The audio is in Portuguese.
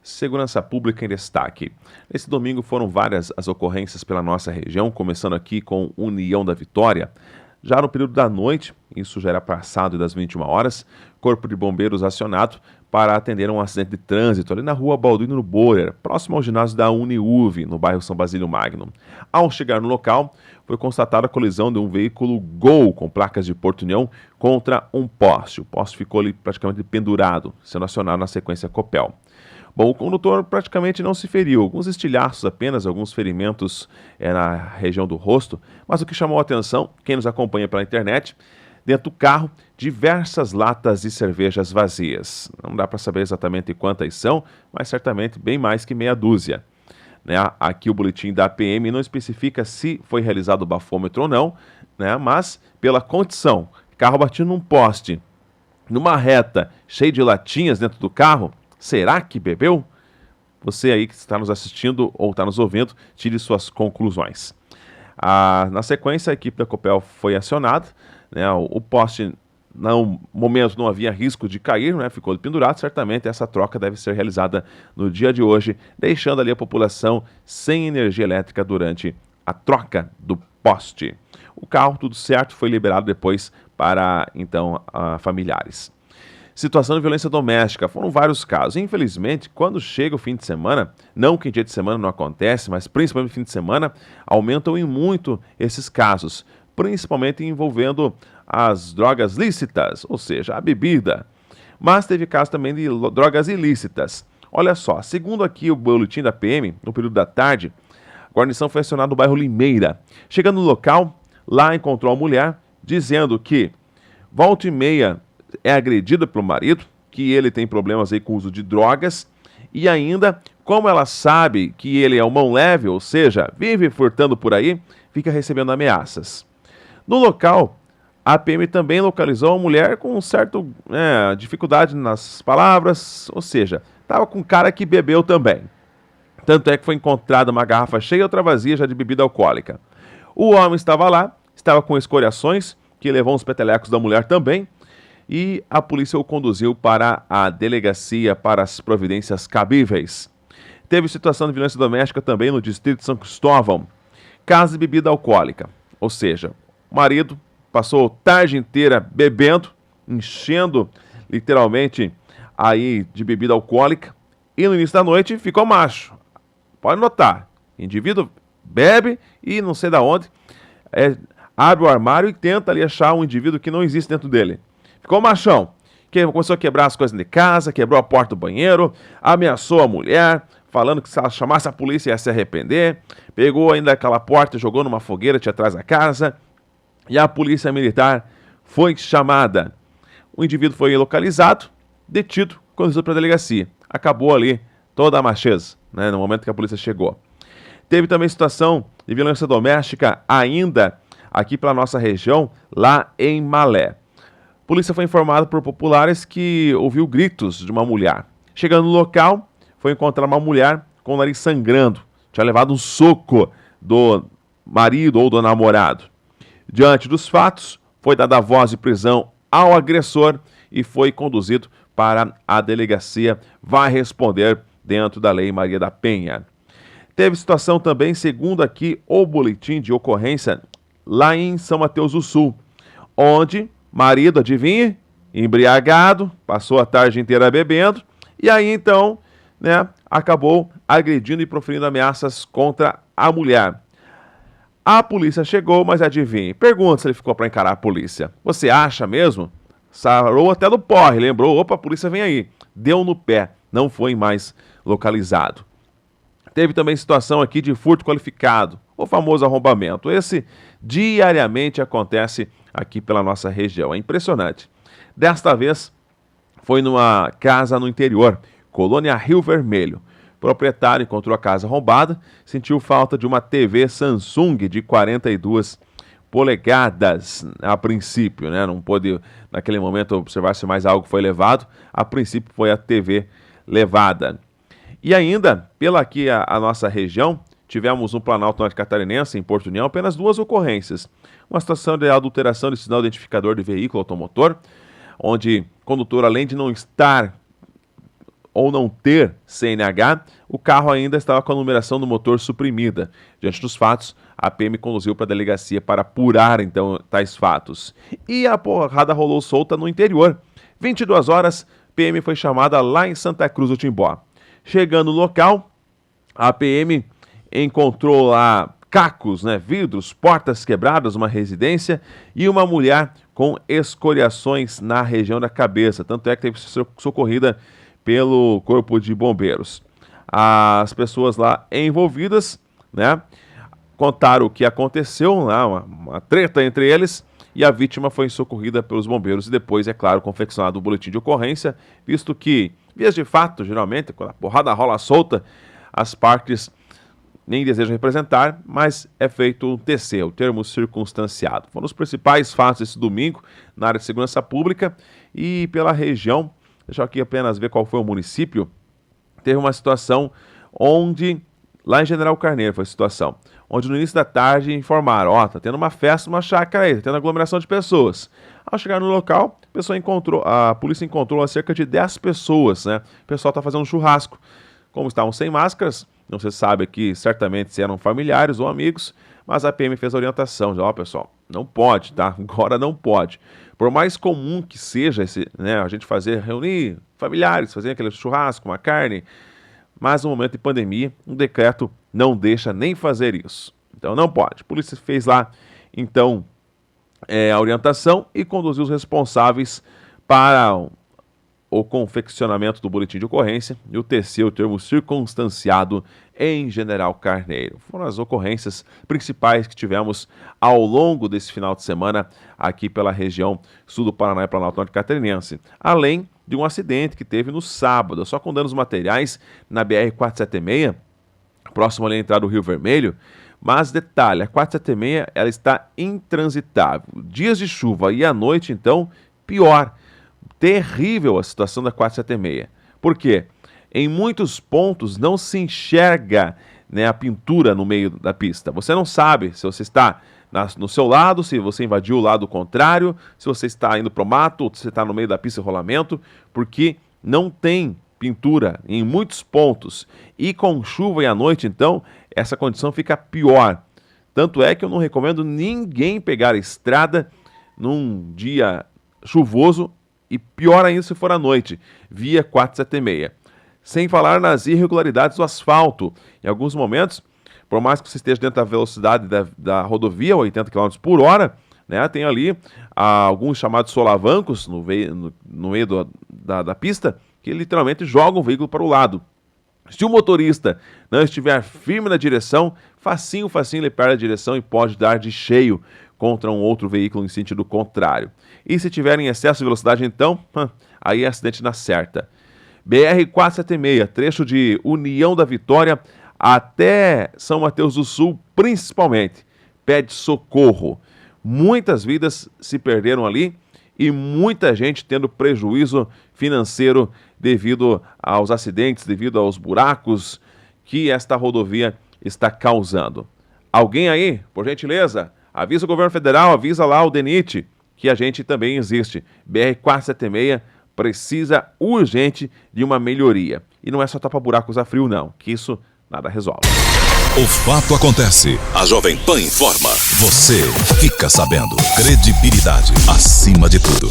Segurança Pública em Destaque. Nesse domingo foram várias as ocorrências pela nossa região, começando aqui com União da Vitória. Já no período da noite, isso já era passado das 21 horas, Corpo de Bombeiros acionado para atender um acidente de trânsito ali na rua Balduino Borer, próximo ao ginásio da Uniuv, no bairro São Basílio Magno. Ao chegar no local, foi constatada a colisão de um veículo Gol com placas de Porto União contra um poste. O poste ficou ali praticamente pendurado, sendo acionado na sequência Copel. Bom, o condutor praticamente não se feriu, alguns estilhaços apenas, alguns ferimentos na região do rosto, mas o que chamou a atenção, quem nos acompanha pela internet, dentro do carro, diversas latas de cervejas vazias. Não dá para saber exatamente quantas são, mas certamente bem mais que meia dúzia. Aqui o boletim da PM não especifica se foi realizado o bafômetro ou não, mas pela condição, carro batido num poste, numa reta cheio de latinhas dentro do carro, será que bebeu? Você aí que está nos assistindo ou está nos ouvindo, tire suas conclusões. Na sequência, a equipe da Copel foi acionada, o poste, no momento, não havia risco de cair, ficou pendurado. Certamente essa troca deve ser realizada no dia de hoje, deixando ali a população sem energia elétrica durante a troca do poste. O carro, tudo certo, foi liberado depois para, então, familiares. Situação de violência doméstica, foram vários casos. Infelizmente, quando chega o fim de semana, não que em dia de semana não acontece, mas principalmente no fim de semana, aumentam em muito esses casos, principalmente envolvendo as drogas lícitas, ou seja, a bebida. Mas teve casos também de drogas ilícitas. Olha só, segundo aqui o boletim da PM, no período da tarde, a guarnição foi acionada no bairro Limeira. Chegando no local, lá encontrou a mulher dizendo que volta e meia é agredida pelo marido, que ele tem problemas aí com o uso de drogas, e ainda, como ela sabe que ele é um mão leve, ou seja, vive furtando por aí, fica recebendo ameaças. No local, a PM também localizou uma mulher com certa dificuldade nas palavras, ou seja, estava com cara que bebeu também. Tanto é que foi encontrada uma garrafa cheia e outra vazia já de bebida alcoólica. O homem estava lá, estava com escoriações, que levou uns petelecos da mulher também, e a polícia o conduziu para a delegacia para as providências cabíveis. Teve situação de violência doméstica também no distrito de São Cristóvão. Caso de bebida alcoólica, ou seja, o marido passou a tarde inteira bebendo, enchendo literalmente aí de bebida alcoólica, e no início da noite ficou macho. Pode notar, indivíduo bebe e não sei da onde, abre o armário e tenta ali achar um indivíduo que não existe dentro dele. Ficou machão, começou a quebrar as coisas de casa, quebrou a porta do banheiro, ameaçou a mulher, falando que se ela chamasse a polícia ia se arrepender, pegou ainda aquela porta e jogou numa fogueira tinha atrás da casa, e a polícia militar foi chamada. O indivíduo foi localizado, detido, conduzido para a delegacia. Acabou ali toda a macheza, no momento que a polícia chegou. Teve também situação de violência doméstica ainda aqui pela nossa região, lá em Malé. A polícia foi informada por populares que ouviu gritos de uma mulher. Chegando no local, foi encontrar uma mulher com o nariz sangrando. Tinha levado um soco do marido ou do namorado. Diante dos fatos, foi dada a voz de prisão ao agressor e foi conduzido para a delegacia. Vai responder dentro da Lei Maria da Penha. Teve situação também, segundo aqui o boletim de ocorrência, lá em São Mateus do Sul, onde marido, adivinhe, embriagado, passou a tarde inteira bebendo, e aí então, acabou agredindo e proferindo ameaças contra a mulher. A polícia chegou, mas adivinhe, pergunta se ele ficou para encarar a polícia. Você acha mesmo? Sarou até do porre, lembrou, opa, a polícia vem aí. Deu no pé, não foi mais localizado. Teve também situação aqui de furto qualificado, o famoso arrombamento. Esse diariamente acontece aqui pela nossa região, é impressionante. Desta vez foi numa casa no interior, Colônia Rio Vermelho. O proprietário encontrou a casa arrombada, sentiu falta de uma TV Samsung de 42 polegadas a princípio, não pôde naquele momento observar se mais algo foi levado, a princípio foi a TV levada. E ainda, pela aqui a nossa região, tivemos no Planalto Norte Catarinense, em Porto União, apenas 2 ocorrências. Uma situação de adulteração de sinal identificador de veículo automotor, onde o condutor, além de não estar ou não ter CNH, o carro ainda estava com a numeração do motor suprimida. Diante dos fatos, a PM conduziu para a delegacia para apurar, então, tais fatos. E a porrada rolou solta no interior. 22 horas, PM foi chamada lá em Santa Cruz do Timbó. Chegando no local, a PM encontrou lá cacos, vidros, portas quebradas, uma residência e uma mulher com escoriações na região da cabeça. Tanto é que teve que ser socorrida pelo Corpo de Bombeiros. As pessoas lá envolvidas, contaram o que aconteceu, uma treta entre eles, e a vítima foi socorrida pelos bombeiros e depois, é claro, confeccionado o boletim de ocorrência, visto que, vias de fato, geralmente, quando a porrada rola solta, as partes nem desejam representar, mas é feito um TC, o termo circunstanciado. Foram os principais fatos esse domingo na área de segurança pública e pela região. Deixa eu aqui apenas ver qual foi o município. Teve uma situação onde, lá em General Carneiro foi a situação, onde no início da tarde informaram, tá tendo uma festa, uma chácara aí, tá tendo aglomeração de pessoas. Ao chegar no local, a polícia encontrou cerca de 10 pessoas, O pessoal tá fazendo um churrasco. Como estavam sem máscaras, não se sabe aqui certamente se eram familiares ou amigos, mas a PM fez a orientação, pessoal, não pode, tá? Agora não pode. Por mais comum que seja a gente reunir familiares, fazer aquele churrasco, uma carne, mas no momento de pandemia, um decreto não deixa nem fazer isso. Então não pode. A polícia fez lá, então, a orientação e conduziu os responsáveis para o confeccionamento do boletim de ocorrência e o TC, o termo circunstanciado, em General Carneiro. Foram as ocorrências principais que tivemos ao longo desse final de semana aqui pela região sul do Paraná e Planalto Norte Catarinense, além de um acidente que teve no sábado, só com danos materiais na BR-476, próximo ali à entrada do Rio Vermelho. Mas detalhe, a 476 ela está intransitável. Dias de chuva e à noite, então, pior. Terrível a situação da 476. Por quê? Em muitos pontos não se enxerga a pintura no meio da pista. Você não sabe se você está no seu lado, se você invadiu o lado contrário, se você está indo para o mato, ou se você está no meio da pista de rolamento, porque não tem pintura em muitos pontos. E com chuva e à noite, então, essa condição fica pior. Tanto é que eu não recomendo ninguém pegar a estrada num dia chuvoso, e pior ainda se for à noite, via 476. Sem falar nas irregularidades do asfalto. Em alguns momentos, por mais que você esteja dentro da velocidade da rodovia, 80 km por hora, tem ali alguns chamados solavancos no meio da pista, que literalmente jogam o veículo para o lado. Se o motorista não estiver firme na direção, facinho ele perde a direção e pode dar de cheio contra um outro veículo em sentido contrário. E se tiver em excesso de velocidade, então, aí é acidente na certa. BR-476, trecho de União da Vitória até São Mateus do Sul, principalmente, pede socorro. Muitas vidas se perderam ali e muita gente tendo prejuízo financeiro devido aos acidentes, devido aos buracos que esta rodovia está causando. Alguém aí, por gentileza, avisa o governo federal, avisa lá o DENIT, que a gente também existe. BR-476 precisa urgente de uma melhoria. E não é só tapar buracos a frio, não, que isso nada resolve. O fato acontece. A Jovem Pan informa. Você fica sabendo. Credibilidade acima de tudo.